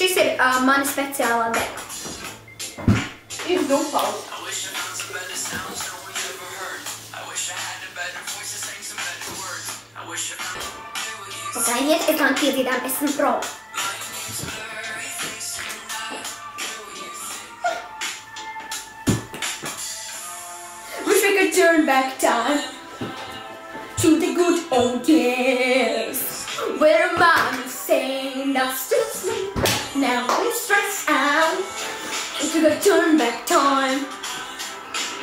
Šis ir mana speciālā dega. Ir dupals. Pagaidiet, es man piedzīdām, esmu pro. Wish we could turn back time to the good old days where mom saying I still sleep, now I'm stressed out. Wish we could turn back time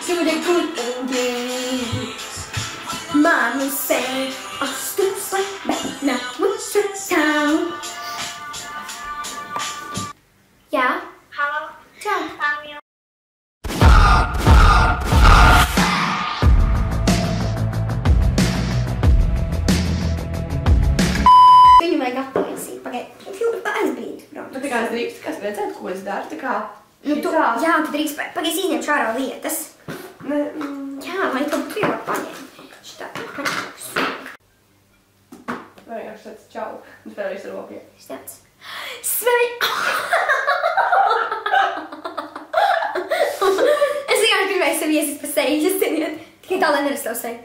to the good old days. Mom was saying I still sleep, but now I'm stressed out. Yeah? Halo. Ciao. Kamil. Viņu vajag attaisīt. Pagaid, aizbrīd, bro. Bet tā kā es drīkstu, kas redzēt, ko es daru, tā kā Nu, tu, šitā. jā, tu drīkst, pagaid, es izņemšu ārā lietas. Ne, Jā, lai tu pievar paņem. Šitā. vienkārši tāds čau. Un spēlējies ar rokiem. Es tāds. Sveiki! Es vienkārši gribēju sev iesist pa seju, jūs ziniet. Tikai tā, lai nerast savu seju.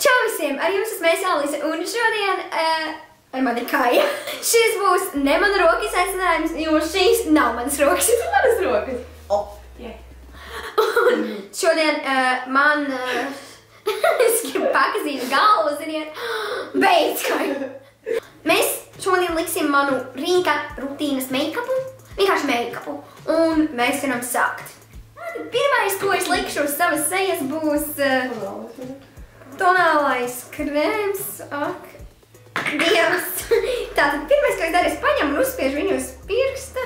Čau visiem! Ar jums esmu es Alise, un šodien ar mani Kaja. Šis būs ne mana roka izaicinājums, jo šīs nav manas rokas. Šis ir manas rokas. Yeah. Un šodien man... Es gribu pakazīt galvu, ziniet. Beidz, Kaja! Mēs šodien liksim manu rīka rutīnas make-upu. Vienkārši make-upu. Un mēs varam sākt. Pirmais, ko es likšu uz savas sejas, būs tonālais krēms. Ak, Dievs! Tātad pirmais, ko es daru, es paņemu un uzspiežu viņu uz pirksta.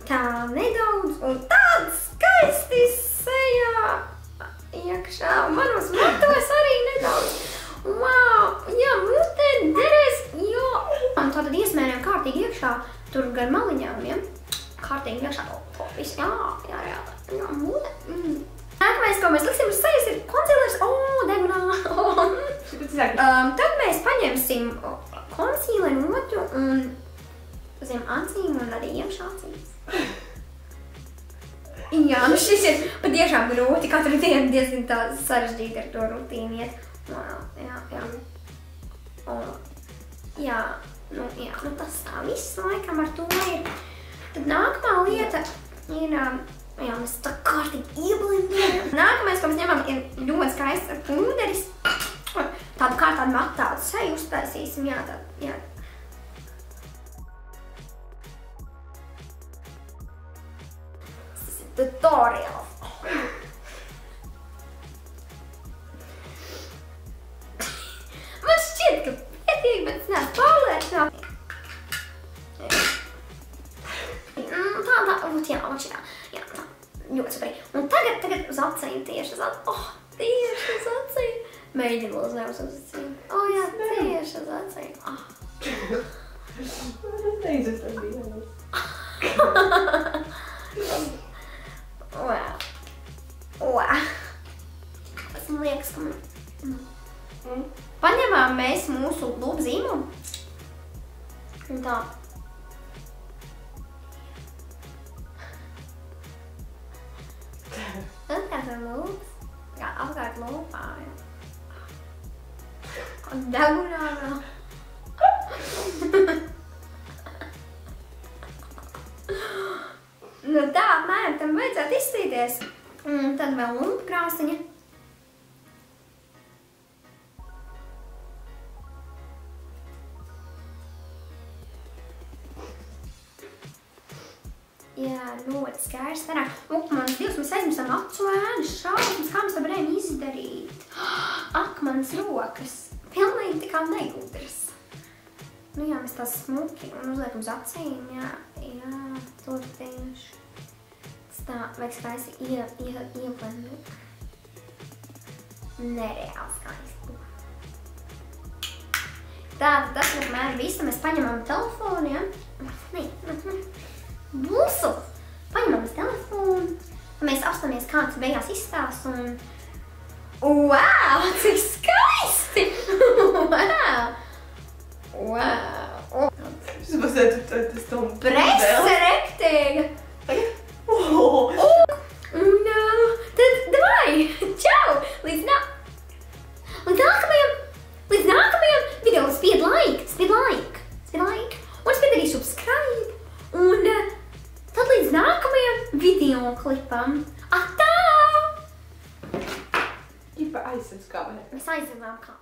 Tā nedaudz. Un tāds skaisti sejā iekšā. Un manos matos arī nedaudz. Wow! Jā, mutē derēs, jo. Un tātad iesmērējam kārtīgi iekšā. Tur gar maliņām, ja? Kārtīgi iekšā. Viss, jā, mutē. Nākamais, ko mēs liksim uz sejas, ir konsilers. Degunā. Tad mēs paņemsim konsileru otru un zem acīm un arī iekšā acīs. Jā, nu šis ir patiešām grūti. Katru dienu diezgan tā sarežģīti ar to rutīnu iet. Jā, nu tas tā viss laikam ar to ir. Tad nākamā lieta ir, jā, mēs tā kārtīgi ieblindējam. Nākamais, ko mēs ņemam, ir ļoti skaists pūderis. Tādu kā tādu matādu seju uztaisīsim, jā, tādu, jā. Tas ir tutorials. Man šķiet, ka pietiek, bet es neesmu pārliecināta. Jā, tā, ļoti superīgi. Un tagad uz acīm, tieši uz acīm. Tieši uz acīm. Mēģinu uz nevis uz acīm. Jā, tieši uz acīm. Es neizes tas bija. Wow. Es man liekas, ka man... Paņemām mēs mūsu lūpu zīmumu. Un tā. Atkārt ar lūpas. Jā, apkārt lūpā, jā. Un degunā vēl. Nu tā, apmēram tam vajadzētu izstīties. Un tad vēl lūpa krāsiņa. Jā, ļoti skaisti sanāk. Manas Dievs, mēs aizmirsām acu ēnas, šausmas, kā mēs to varējām izdarīt. Ak, manas rokas. Pilnīgi tā kā negudras. Nu jā, mēs tās smuki un uzliekam uz acīm, jā, tur tieši. Tas tā, vajag skaisti ieblendīt. Nereāli skaisti. Tātad tas ir apmēram viss, mēs paņemam telefonu, jā. Būsu! Paņemam uz telefonu, mēs apstāmies, kā tas beigās izstās un... Wow! Cik skaisti! Wow! Wow! Šis būs tas tom. Prese rektīga. Oh. Un tad davai, čau, līdz nākamajam video. Spied like, un spied arī subscribe, un tad līdz nākamajam video klipam. Atā! Ķipa aizsardz kamerā. Mēs aizzinām kā.